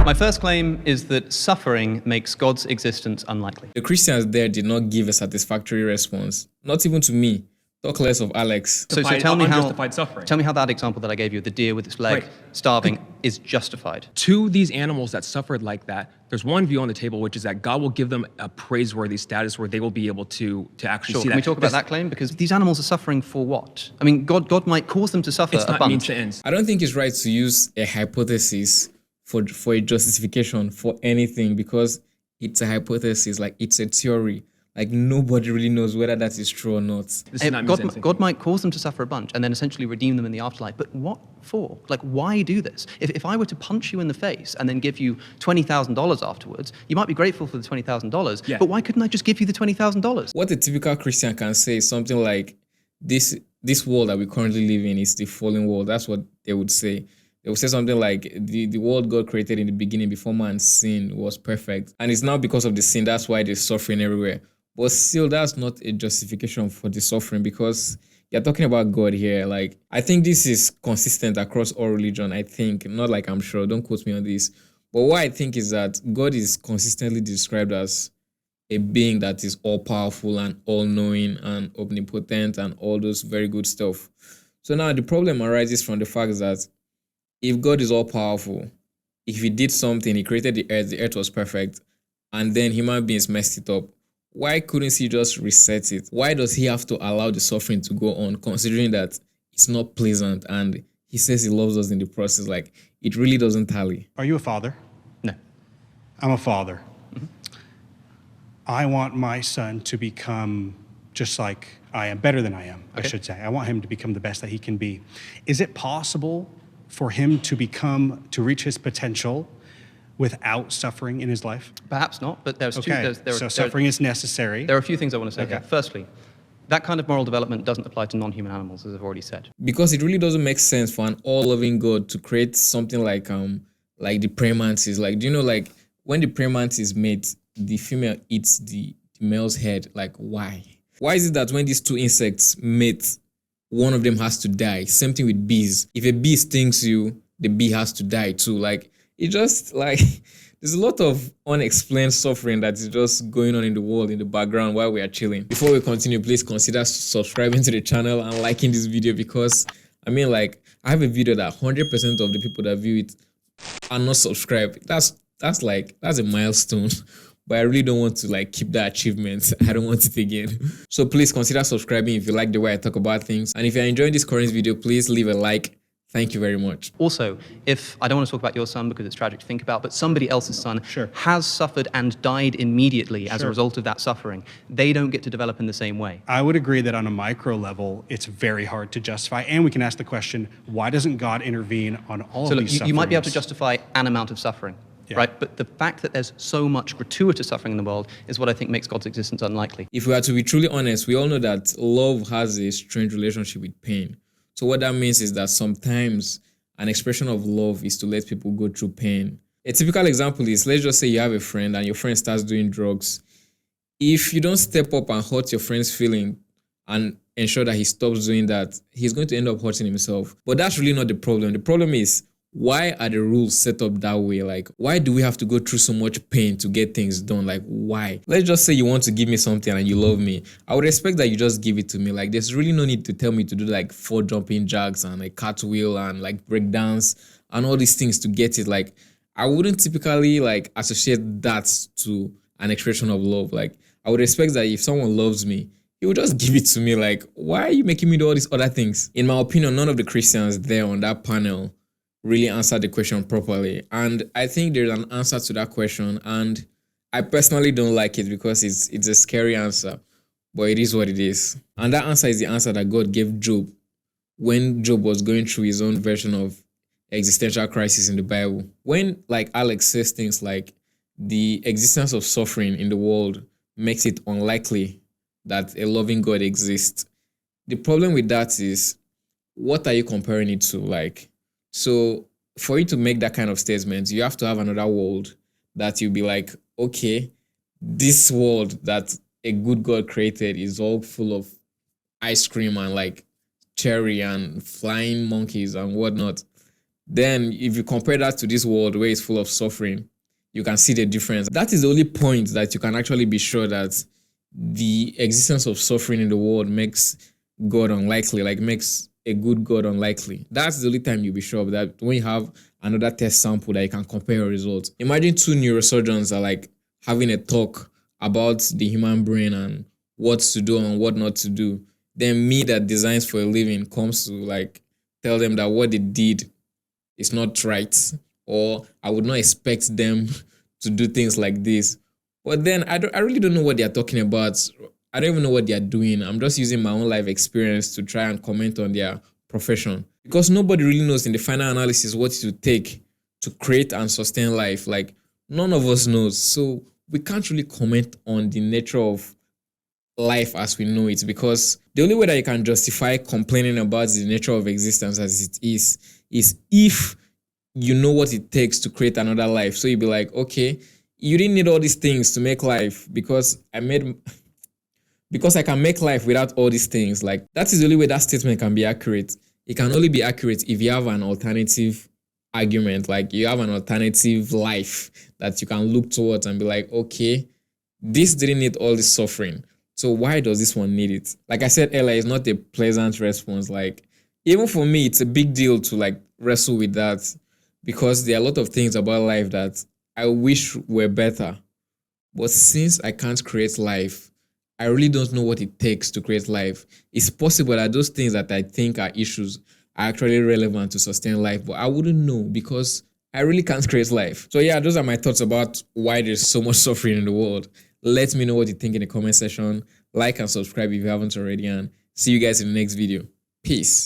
My first claim is that suffering makes God's existence unlikely. The Christians there did not give a satisfactory response, not even to me. Talk less of Alex. So tell me how unjustified suffering. Tell me how that example that I gave you, the deer with its leg Right. starving, is justified. To these animals that suffered like that, there's one view on the table, which is that God will give them a praiseworthy status where they will be able to actually Sure. see that. Can we talk about that claim? Because these animals are suffering for what? I mean, God might cause them to suffer It's a not bunch. means to ends. I don't think it's right to use a hypothesis for a justification for anything, because it's a hypothesis, like it's a theory. Like nobody really knows whether that is true or not. This is not means to ends. God might cause them to suffer a bunch and then essentially redeem them in the afterlife. But what for? Like, why do this? If I were to punch you in the face and then give you $20,000 afterwards, you might be grateful for the $20,000. Yeah. But why couldn't I just give you the $20,000? What a typical Christian can say is something like, this world that we currently live in is the fallen world. That's what they would say. They would say something like, the world God created in the beginning before man sinned was perfect. And it's now because of the sin, that's why there's suffering everywhere. But still, that's not a justification for the suffering, because you're talking about God here. Like, I think this is consistent across all religion, I think. Not like I'm sure, don't quote me on this. But what I think is that God is consistently described as a being that is all-powerful and all-knowing and omnipotent and all those very good stuff. So now the problem arises from the fact that if God is all-powerful, if he did something, he created the earth was perfect, and then human beings messed it up, why couldn't he just reset it? Why does he have to allow the suffering to go on, considering that it's not pleasant and he says he loves us in the process? Like, it really doesn't tally. Are you a father? No. I'm a father. I want my son to become just like I am, better than I am, I should say. I want him to become the best that he can be. Is it possible for him to reach his potential without suffering in his life? Perhaps not, but there's Okay, so suffering is necessary. There are a few things I want to say Okay. here. Firstly, that kind of moral development doesn't apply to non-human animals, as I've already said. Because it really doesn't make sense for an all-loving God to create something like the praying mantis. Like, do you know, like, when the praying mantis mate, the female eats the male's head? Like, why? Why is it that when these two insects mate, one of them has to die? Same thing with bees. If a bee stings you, the bee has to die too. Like, it just, like, there's a lot of unexplained suffering that is just going on in the world in the background while we are chilling. Before we continue, please consider subscribing to the channel and liking this video, because, I mean, like, I have a video that 100% of the people that view it are not subscribed. That's a milestone. But I really don't want to, like, keep that achievement. I don't want it again. So please consider subscribing if you like the way I talk about things. And if you're enjoying this current video, please leave a like. Thank you very much. Also, if I don't want to talk about your son because it's tragic to think about, but somebody else's son Sure. has suffered and died immediately as a Sure. result of that suffering, they don't get to develop in the same way. I would agree that on a micro level, it's very hard to justify. And we can ask the question, why doesn't God intervene on all So of look, these you might be able to sufferings? justify an amount of suffering, Yeah. right? But the fact that there's so much gratuitous suffering in the world is what I think makes God's existence unlikely. If we are to be truly honest, we all know that love has a strange relationship with pain. So what that means is that sometimes an expression of love is to let people go through pain. A typical example is, let's just say you have a friend and your friend starts doing drugs. If you don't step up and hurt your friend's feeling and ensure that he stops doing that, he's going to end up hurting himself. But that's really not the problem. The problem is, why are the rules set up that way? Like, why do we have to go through so much pain to get things done? Like, why? Let's just say you want to give me something and you love me. I would expect that you just give it to me. Like, there's really no need to tell me to do like 4 jumping jacks and a cartwheel and like break dance and all these things to get it. Like, I wouldn't typically like associate that to an expression of love. Like, I would expect that if someone loves me, he would just give it to me. Like, why are you making me do all these other things? In my opinion, none of the Christians there on that panel really answered the question properly. And I think there's an answer to that question. And I personally don't like it because it's a scary answer. But it is what it is. And that answer is the answer that God gave Job when Job was going through his own version of existential crisis in the Bible. When, like, Alex says things like the existence of suffering in the world makes it unlikely that a loving God exists. The problem with that is, what are you comparing it to? Like, so for you to make that kind of statement, you have to have another world that you'll be like, okay, this world that a good God created is all full of ice cream and like cherry and flying monkeys and whatnot. then if you compare that to this world where it's full of suffering, you can see the difference. That is the only point that you can actually be sure that the existence of suffering in the world makes God unlikely, like makes a good God unlikely. That's the only time you'll be sure of that, when you have another test sample that you can compare your results. Imagine two neurosurgeons are like having a talk about the human brain and what to do and what not to do. Then me that designs for a living comes to like tell them that what they did is not right, or I would not expect them to do things like this. But then I really don't know what they're talking about. I don't even know what they're doing. I'm just using my own life experience to try and comment on their profession. Because nobody really knows in the final analysis what it would take to create and sustain life. Like, none of us knows. So we can't really comment on the nature of life as we know it, because the only way that you can justify complaining about the nature of existence as it is if you know what it takes to create another life. So you'd be like, okay, you didn't need all these things to make life because I can make life without all these things. Like, that is the only way that statement can be accurate. It can only be accurate if you have an alternative argument, like you have an alternative life that you can look towards and be like, okay, this didn't need all this suffering, so why does this one need it? Like I said earlier, it's not a pleasant response. Like, even for me, it's a big deal to like wrestle with that, because there are a lot of things about life that I wish were better. But since I can't create life, I really don't know what it takes to create life. It's possible that those things that I think are issues are actually relevant to sustain life, but I wouldn't know because I really can't create life. So yeah, those are my thoughts about why there's so much suffering in the world. Let me know what you think in the comment section. Like and subscribe if you haven't already, and see you guys in the next video. Peace.